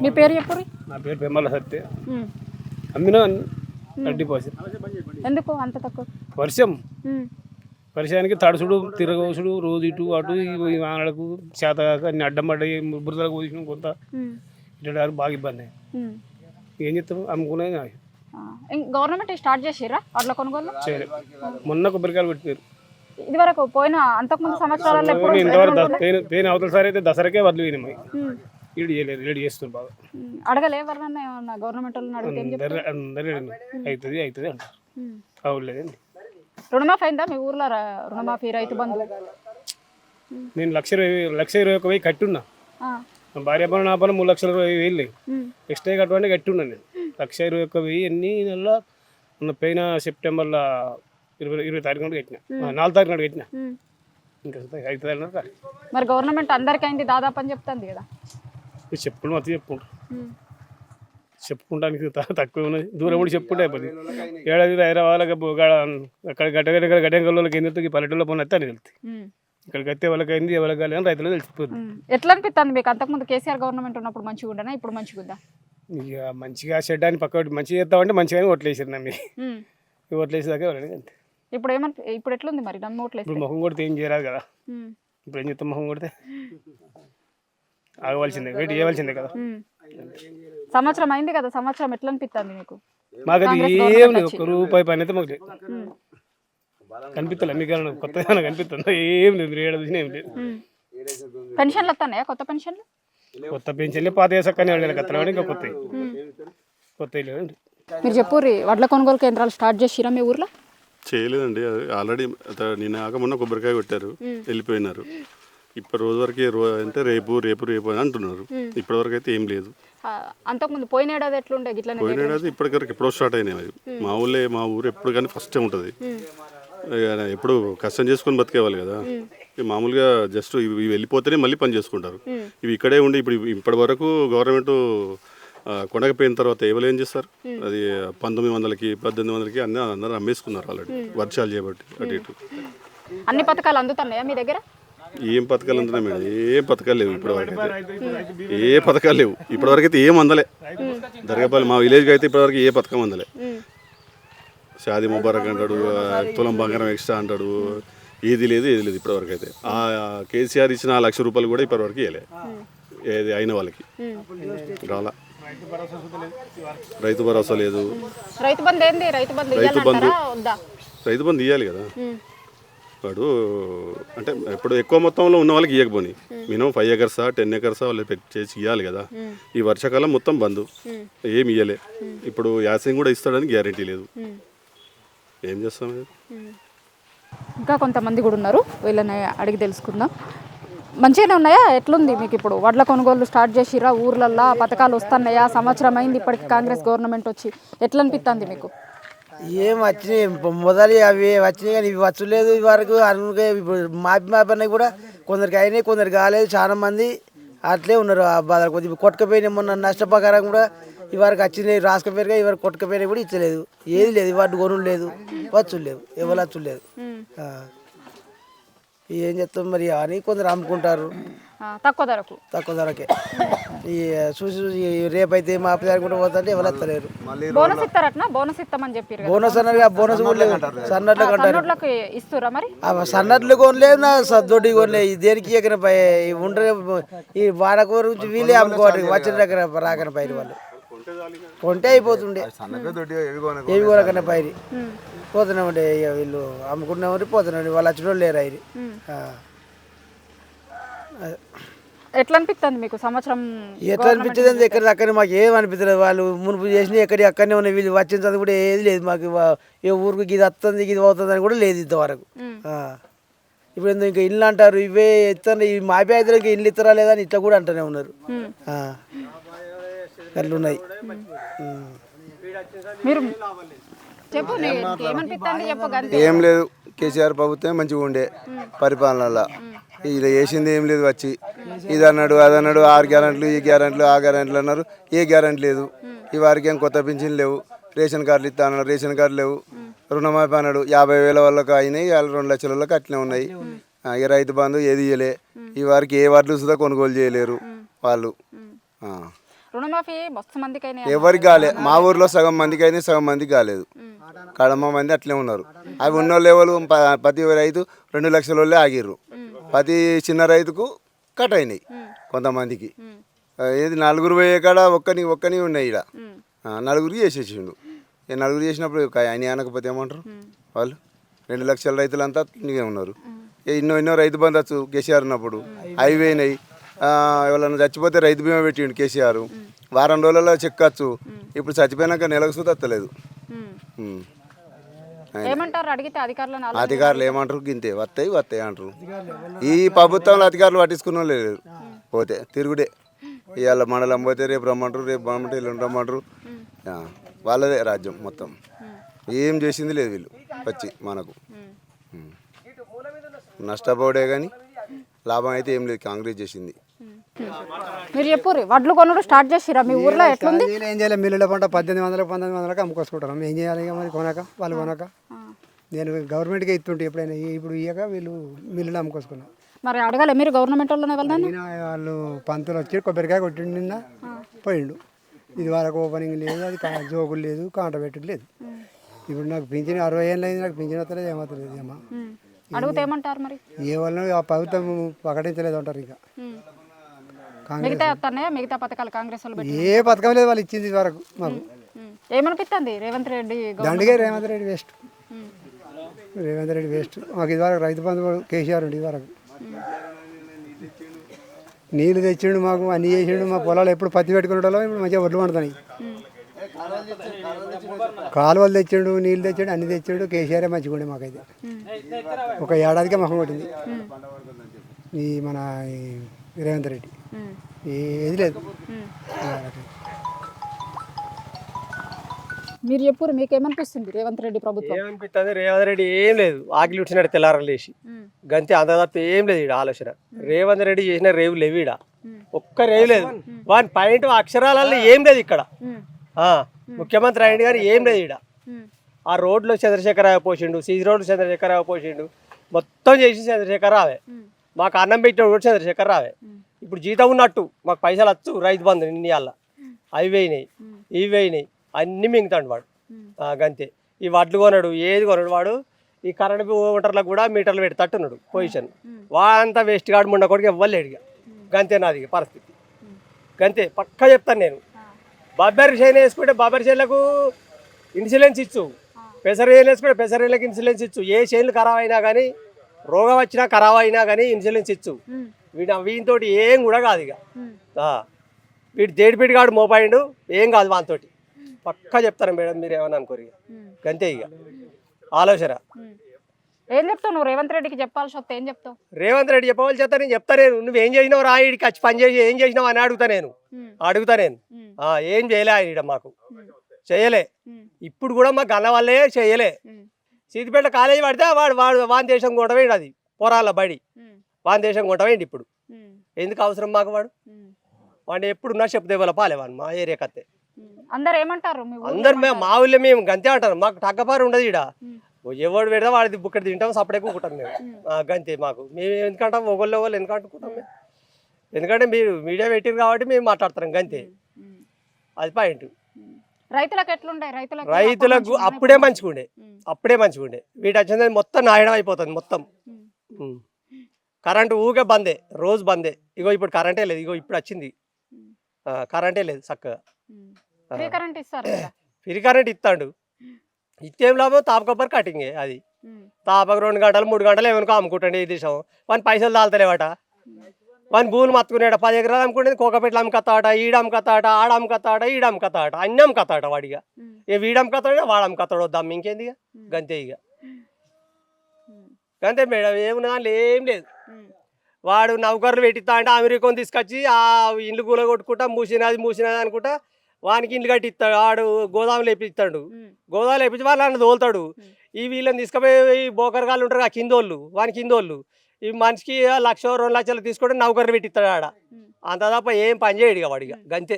మీ పేరు చెప్పు. నా పేరు పెమ్మల సత్య. అమ్మినా డిపాజిట్. ఎందుకు అంత తక్కువ? వర్షానికి తడుసుడు తిరగవసుడు రోజు ఇటు అటు ఈ వానలకు చేతగాక అన్ని అడ్డం పడ్డాయి. బురదలకు పోసిన కొంత ఇటు బాగా ఇబ్బంది. ఏం చెప్తాము అమ్ముకునే గవర్నమెంట్ స్టార్ట్ చేసిరా అట్లా కొనుగోలు చేయలేదు. మొన్న కొబ్బరికాయలు పెట్టారు. ఇది వరకు పోయిన అంతకుముందు సంవత్సరాలలో ఇంతవరకు పేన అవతల సారి అయితే దసరాకే వదిలిపోయినాయి. ఈడు చేయలేదు, రెడీ చేస్తున్నారు బాగా. అడగలే ఎవరన్నా ఏమన్నా గవర్నమెంట్ వాళ్ళని అడిగితే అందరూ అవుతుంది అవుతుంది అంటారు. అవులేదండి. రుణమాఫీ అయిందా మీ ఊర్లో? రుణమాఫీ రైతు బంధు నేను 1,21,000 కట్టున్నా. భార్య పనులు నా పనులు 3,20,000 ఎక్స్ట్రా కట్టమంటే కట్టున్నా. నేను 1,21,000 ఎన్ని నెలల ఉన్న పోయిన సెప్టెంబర్లో 20 తారీఖు నాడు కట్టిన, 4 తారీఖు నాడు కట్టిన. ఇంకా అవుతుంది అన్నారు. మరి గవర్నమెంట్ అందరికీ అయింది దాదాపు అని చెప్తుంది కదా. చెప్పుకుంటూ మొత్తం చెప్పుకుంటానికి తక్కువ ఉన్నది. దూరం కూడా చెప్పుకుంటే అయిపోతుంది. ఏడాది హైదరాబాద్కి అక్కడ గడ్డగల్లోకి ఏంటి పల్లెటూరులో పోయిన అని తెలుస్తుంది. ఇక్కడికి అయితే వాళ్ళకి అయింది ఎవరికి కాలేదు అని రైతులు తెలిసిపోతుంది. ఎట్లా అనిపిస్తుంది మీకు? అంతకుముందు కేసీఆర్ గవర్నమెంట్ ఉన్నప్పుడు మంచిగా ఉండనా, ఇప్పుడు మంచిగా ఉందా? ఇక మంచిగా చెడ్డాన్ని పక్క మంచిగా చేస్తామంటే మంచిగానే ఓట్లేసారు నమ్మి. ఓట్లేసేదాకా అంతే. ఇప్పుడు ఇప్పుడు ఎట్లుంది మరి నమ్మి ఓట్లేసి? ఇప్పుడు మొహం కొడితే ఏం చేయరాదు కదా. ఇప్పుడు ఏం చెప్తాం, మొహం కొడితే ఆగవలసిందే, వెయిట్ చేయవలసిందే కదా. సంవత్సరం అయింది కదా, సంవత్సరం ఎట్లా అనిపిస్తుంది మీకు? మాకు అది ఏం లేదు, ₹1 పని అయితే మాకు కనిపిస్తలే. మీకు కొత్తగా కనిపిస్తుందా? ఏం లేదు, మీరు ఏడాది చూసినా ఏం లేదు. పెన్షన్లు వస్తున్నాయా? కొత్త పెన్షన్లు? కొత్త పెన్షన్లే పాత సక్కని కత్తలు ఇంకా కొత్త లేదండి. మీరు చెప్పు. వడ్ల కొనుగోలు కేంద్రాలు స్టార్ట్ చేసిరా మీ ఊర్లో? చేయలేదండి. ఆల్రెడీ నిన్న కాక మొన్న కొబ్బరికాయ కొట్టారు, వెళ్ళిపోయినారు. ఇప్పటి రోజు వరకు అంటే రేపు రేపు రేపు అని అంటున్నారు. ఇప్పటి వరకు అయితే ఏం లేదు. అంతకుముందు పోయిన ఏడాది ఎట్లుండే? పోయిన ఏడాది ఇప్పటివరకు ఎప్పుడో స్టార్ట్ అయినాయి. మా ఊరు ఎప్పుడు కానీ ఫస్టే ఉంటుంది. ఎప్పుడు కష్టం చేసుకొని బతికేవాళ్ళు కదా. మామూలుగా జస్ట్ ఇవి వెళ్ళిపోతేనే మళ్ళీ పని చేసుకుంటారు. ఇవి ఇక్కడే ఉండి ఇప్పటి వరకు గవర్నమెంట్ కొనకపోయిన తర్వాత ఎవరు ఏం చేస్తారు? అది 1900కి 1800కి అందరూ అమ్మేసుకున్నారు ఆల్రెడీ, వర్షాలు చేయబట్టి. అటు ఇటు అన్ని పథకాలు అందుతున్నాయా మీ దగ్గర? ఏం పథకాలు అందుతున్నాయి మేడం? ఏ పథకాలు లేవు ఇప్పటివరకు అయితే. ఏ పథకాలు లేవు ఇప్పటివరకు అయితే. ఏం అందలే. దర్గాపల్లి మా విలేజ్కి అయితే ఇప్పటివరకు ఏ పథకం అందలే. షాదీ ముబారక్ అంటాడు, తులం బంగారం ఎక్స్ట్రా అంటాడు. ఏది లేదు ఇప్పటివరకు అయితే. ఆ కేసీఆర్ ఇచ్చిన ₹1,00,000 కూడా ఇప్పటివరకు ఇవ్వలే. ఏది అయిన వాళ్ళకి రాలా. రైతు భరోసా లేదు. రైతు బంధు ఇవ్వాలి కదా. వాడు అంటే ఇప్పుడు ఎక్కువ మొత్తంలో ఉన్న వాళ్ళకి ఇవ్వకపోని మినిమం 5 acres 10 acres వాళ్ళు చేసి ఇవ్వాలి కదా. ఈ వర్షాకాలం మొత్తం బంధు, ఏమి ఇవ్వలే. ఇప్పుడు యాసింగ్ కూడా ఇస్తాడని గ్యారెంటీ లేదు. ఏం చేస్తాం? ఇంకా కొంతమంది కూడా ఉన్నారు, వీళ్ళని అడిగి తెలుసుకుందాం. మంచిగానే ఉన్నాయా? ఎట్లుంది మీకు ఇప్పుడు? వడ్ల కొనుగోలు స్టార్ట్ చేసిరా ఊర్లల్లో? పథకాలు వస్తున్నాయా? సంవత్సరం అయింది ఇప్పటికి కాంగ్రెస్ గవర్నమెంట్ వచ్చి. ఎట్లా అనిపిస్తుంది మీకు? ఏం వచ్చినాయి మొదలు అవి వచ్చినాయి కానీ ఇవి వచ్చలేదు. ఈ వరకు అనుకే మాపి కూడా కొందరికి అయినాయి, కొందరికి కాలేదు. చాలా మంది అట్లే ఉన్నారు ఆ బాధలు. కొద్దిగా కొట్టుకపోయినాయి. మొన్న నష్టప్రకారం కూడా ఈ వరకు వచ్చినాయి, రాసుకపోయినా ఈ వరకు కొట్టుకపోయినా కూడా ఇచ్చలేదు. ఏది లేదు, ఇవాటి కొనులు లేదు, వచ్చులు లేవు, ఎవరు వచ్చులు లేదు. ఏం చెప్తాం మరి అని కొందరు అమ్ముకుంటారు తక్కువ ధరకే. ఈ చూసి రేపైతే మా అప్ప అనుకుంటూ పోతుంటే ఎవరు వస్తలేరు. బోనస్ ఇస్తారట, బోనస్ ఇస్తామని చెప్పారు. బోనస్ అన్నారు, బోనస్ కూడా లేదు. సన్నట్లు ఇస్తారా మరి? సన్నట్లు కొనలేదు, నా దొడ్డి కొనలేదు. దేనికి ఎక్కడ ఉండే ఈ వాడకూర నుంచి వీళ్ళే అమ్ముకోవాలి. వచ్చిన దగ్గర రాకన పైరు వాళ్ళు కొంటే అయిపోతుండే. ఏవి కొనకన్నా పైరి పోతున్నా ఉండే. ఇక వీళ్ళు అమ్ముకున్నామని పోతున్నాండి. వాళ్ళు వచ్చిన లేరు అయిరి. ఎట్లా అనిపిస్తుంది మీకు సంవత్సరం? ఎట్లా అనిపించదు? ఎక్కడ అక్కడ మాకు ఏం అనిపించలేదు. వాళ్ళు మునుపు చేసినా అక్కడనే ఉన్నాయి. వీళ్ళు వచ్చిన చదువు కూడా ఏది లేదు మాకు. ఏ ఊరికి ఇది వస్తుంది ఇది అవుతుంది అని కూడా లేదు ఇంతవరకు. ఇప్పుడు ఇంకా ఇల్లు అంటారు, ఇవే ఇస్తాను ఇవి మాపే అయితే ఇంకా ఇల్లు ఇస్తారా లేదా అని ఇట్లా కూడా అంటూనే ఉన్నారు. అట్లా ఉన్నాయి. ఏం లేదు, కేసీఆర్ ప్రభుత్వం మంచిగా ఉండే పరిపాలనలో. ఇలా వేసింది ఏం లేదు. వచ్చి ఇది అన్నాడు అది అన్నాడు, 6 గ్యారెంట్లు ఈ గ్యారెంట్లు ఆ గ్యారెంట్లు అన్నారు. ఏ గ్యారెంటీ లేదు. ఈ వారికి ఏం కొత్త పింఛన్లు లేవు. రేషన్ కార్డులు ఇస్తా అన్నాడు, రేషన్ కార్డు లేవు. రుణమాఫీ అన్నాడు, 50,000 వాళ్ళకి అయినాయి, 2 లక్షల వాళ్ళకి అట్లనే ఉన్నాయి. ఇక రైతు బంధు ఏది ఇవ్వలే. ఈ వారికి ఏ వార్డులు సుధా కొనుగోలు చేయలేరు వాళ్ళు. రుణమాఫీ మస్తు మందికి అయినాయి. ఎవరికి కాలే, మా ఊర్లో సగం మందికి అయినా సగం మందికి కాలేదు. కడమ మంది అట్లే ఉన్నారు. అవి ఉన్న వాళ్ళు ప్రతి రైతు 2 లక్షల వాళ్ళే ఆగిర్రు. ప్రతి చిన్న రైతుకు కట్ అయినాయి కొంతమందికి. ఏది నలుగురు పోయే కాడ ఒక్కని ఉన్నాయి ఇక్కడ. నలుగురికి చేసేసిండు. నలుగురు చేసినప్పుడు ఆయన అనకపోతే ఏమంటారు వాళ్ళు? 2 లక్షల రైతులంతా నీకే ఉన్నారు. ఎన్నో రైతు బంధు కేసీఆర్ ఉన్నప్పుడు అవి పోయినాయి. ఎవరైనా చచ్చిపోతే రైతు బీమా పెట్టిండు కేసీఆర్. వారం రోజులలో చెక్కచ్చు. ఇప్పుడు చచ్చిపోయినాక నెలకు సుతలేదు. ఏమంటారు అడిగితే అధికారులను? అధికారులు ఏమంటారు? గింతే వస్తాయి అంటారు. ఈ ప్రభుత్వంలో అధికారులు పట్టించుకున్న వాళ్ళు లేరు. పోతే తిరుగుడే. ఇవాళ మండలం పోతే రేపు రమ్మంటారు, రేపు రమ్మంటే ఎల్లుండి రమ్మంటారు. వాళ్ళదే రాజ్యం మొత్తం. ఏం చేసింది లేదు వీళ్ళు వచ్చి మనకు. నష్టపోడే కానీ లాభం అయితే ఏం లేదు. కాంగ్రెస్ చేసింది. మీరు చెప్పుర్రి, వడ్లు కొనుడు స్టార్ట్ చేసిరా మీ ఊర్లో? ఎట్లుంది? ఏం చేయాలి? మిల్లుల పంట 1800 అమ్ముకొసుకుంటాం. ఏం చేయాలి ఇక మరి? వాళ్ళు కొనక నేను గవర్నమెంట్కే ఇస్తుంటే ఎప్పుడైనా. ఇప్పుడు ఇయ్యక వీళ్ళు మిల్లులు అమ్ముకొసుకున్నాం. మరి అడగాలి మీరు గవర్నమెంట్ వాళ్ళని? ఎవరినైనా? వాళ్ళు పంతులు వచ్చి కొబ్బరికాయ కొట్టిండు, నిన్న పోయిండు. ఇది వరకు ఓపెనింగ్ లేదు, అది జోకులు లేదు, కాంట పెట్టుడు లేదు. ఇప్పుడు నాకు పింఛన్ 60 ఏళ్ళు అయింది. నాకు పింఛన్ వస్తలేదు, ఏమవుతలేదు. ఏమో అడిగితే ఏమంటారు మరి? ఏ వాళ్ళని ఆ ప్రభుత్వం ప్రకటించలేదు అంటారు. ఇంకా మిగతా వస్తున్నాయా? మిగతా పథకాలు కాంగ్రెస్ వాళ్ళు పెట్టి ఏ పథకం లేదు వాళ్ళు ఇచ్చింది ఇది వరకు మాకు. ఏమనిపిస్తుంది రేవంత్ రెడ్డి? దండిగే రేవంత్ రెడ్డి వేస్ట్. రేవంత్ రెడ్డి వేస్ట్. మాకు ఇది వరకు రైతు బంధు కేసీఆర్ ఉండి ఇది వరకు నీళ్ళు తెచ్చిండు, మాకు అన్ని చేసిండు. మా పొలాలు ఎప్పుడు పత్తి పెట్టుకునేటో ఇప్పుడు మంచిగా ఒడ్లు పండుతున్నాయి. కాలువలు తెచ్చిండు, నీళ్ళు తెచ్చిండు, అన్ని తెచ్చిండు. కేసీఆర్ మంచిగా ఉండే మాకైతే. ఒక ఏడాదికే మొహం కొట్టింది ఈ మన రేవంత్ రెడ్డి. ఏది లేదు. మీరు చెప్పురు, మీకేమనిపిస్తుంది రేవంత్ రెడ్డి ప్రభుత్వం? ఏమనిపిస్తుంది? రేవంత్ రెడ్డి ఏం లేదు, ఆకిలి ఉడిచినట్టు తెల్లారలు లేచి గంతే. అంత తప్ప ఏం లేదు ఈడ ఆలోచన. రేవంత్ రెడ్డి చేసిన రేవు లేవు ఈడ, ఒక్క రేవు లేదు. వాని పాయింట్ అక్షరాలలో ఏం లేదు ఇక్కడ. ముఖ్యమంత్రి అయింది కానీ ఏం లేదు ఈడ. ఆ రోడ్లో చంద్రశేఖరరావు పోసిండు, సీజీ రోడ్లు చంద్రశేఖరరావు పోసిండు, మొత్తం చేసి చంద్రశేఖరరావే. మాకు అన్నం పెట్టిన కూడా చంద్రశేఖరరావే. ఇప్పుడు జీతం ఉన్నట్టు మాకు పైసలు వచ్చు. రైతు బంధు నిన్న వాళ్ళ అవి పోయినాయి, ఇవి పోయినాయి, అన్నీ మింగుతాడు వాడు. గంతే. ఈ వడ్లు కొనడు, ఏది కొనడు వాడు. ఈ కరెంట్ ఓటర్లకు కూడా మీటర్లు పెట్టి తట్టున్నాడు పొజిషన్. వాడంతా వేస్ట్ గాడు ముండ కొడుకు ఇవ్వలేడు. గంతే నాది పరిస్థితి. గంతే పక్కా చెప్తాను నేను. బొబ్బరి చేను వేసుకుంటే బొబ్బరి చేనులకు ఇన్సూరెన్స్ ఇచ్చు, పెసర చేను వేసుకుంటే పెసర చేనులకు ఇన్సూరెన్స్ ఇచ్చు. ఏ చేనులు ఖరాబ్ అయినా కానీ, రోగం వచ్చినా ఖరాబ్ అయినా కానీ ఇన్సూరెన్స్ ఇచ్చు. వీటితో ఏం కూడా కాదు. ఇక వీడు దేడిపీడి కాడు మోపాయిండు, ఏం కాదు వానితోటి. పక్కా చెప్తాను మేడం, మీరు ఏమన్నా అనుకోరు. ఇక గంతే ఇక ఆలోచన. ఏం చెప్తావు నువ్వు? రేవంత్ రెడ్డికి చెప్పాల్సి వస్తే ఏం చెప్తావు? రేవంత్ రెడ్డి చెప్పవాలి చెప్తా. నేను చెప్తా. నేను నువ్వేం చేసినావు రా, ఇడికి వచ్చి పని చేసి ఏం చేసినావు అని అడుగుతా నేను. ఏం చేయలే ఆయన మాకు, చేయలే. ఇప్పుడు కూడా మాకు గల్ల వల్లే చేయలే. సీతిపేట కాలేజీ పడితే వాని దేశం కొంటవేండి, అది పొరాల బడి వాని దేశం కొంటవేండి. ఇప్పుడు ఎందుకు అవసరం మాకు? వాడిని ఎప్పుడున్నా చెప్తే వాళ్ళ పాలే వాడు మా ఏరియా కత్తే. అందరు ఏమంటారు? అందరు మా ఊళ్ళో మేము గంతే అంటారు. మాకు తగ్గపారు ఉండదు ఈడ. ఎవడు పెడతా వాడి బుక్కడి తింటాం, సపడే కూకుంటాం మేము. గంతే. మాకు మేము ఎందుకంటాం? ఒకళ్ళు ఎందుకు అంటుకుంటాం మేము? ఎందుకంటే మీరు మీడియా పెట్టిరు కాబట్టి మేము మాట్లాడతాం. గంతే, అది పాయింట్. రైతులకు ఎట్లుండే? రైతులకు అప్పుడే మంచిగుండే, వీటి వచ్చింది మొత్తం నాయడం అయిపోతుంది మొత్తం. కరెంటు ఊకే బందే, రోజు బందే. ఇగో ఇప్పుడు కరెంటే లేదు. ఇగో ఇప్పుడు వచ్చింది కరెంటే లేదు చక్కగా. ఫ్రీ కరెంట్ ఇస్తారు. ఫ్రీ కరెంట్ ఇస్తాడు. ఇచ్చేం లాభం? తాపకొబ్బరి కటింగే. అది తాపకు 2 గంటలు 3 గంటలు ఏమనుకో అమ్ముకుంటాండి. ఈ దేశం వాని పైసలు తాళతలేవట. వాని భూములు మత్తుకునేట 10 ఎకరాలు అమ్ముకుంటే కోకపెట్లు అమ్ముకత్తాట, ఈడ అమ్ముకత్తాట, ఆడ అమ్ముకత్తాట, ఈడ అమ్ముకత్తాట, అన్నీ అమ్ముకత్తాట వాడిగా. ఇక వీడు అమ్ముకత్తాడు, వాడు అమ్ముకత్తాడు. వద్దాం ఇంకేంది? ఇక గంతే. ఇక గంతే మేడం. ఏమున్నా ఏం లేదు. వాడు నౌకర్లు పెట్టిస్తా అంటే అమెరికాని తీసుకొచ్చి ఆ ఇండ్లు కూల కొట్టుకుంటా మూసినది అనుకుంటా వానికి ఇండ్లు కట్టి ఇస్తాడు. వాడు గోదాములు వేపిస్తాడు. గోదాములు వేపించి వాళ్ళని తోలుతాడు. ఈ వీళ్ళని తీసుకుపోయి బోకరగాళ్ళు ఉంటారు కిందోళ్ళు, వాని కిందోళ్ళు. ఈ మనిషికి 1 లక్ష 2 లక్షలు తీసుకుంటే నౌకర్లు పెట్టిస్తాడు ఆడ. అంత తప్ప ఏం పని చేయడు ఇక వాడిగా. గంతే.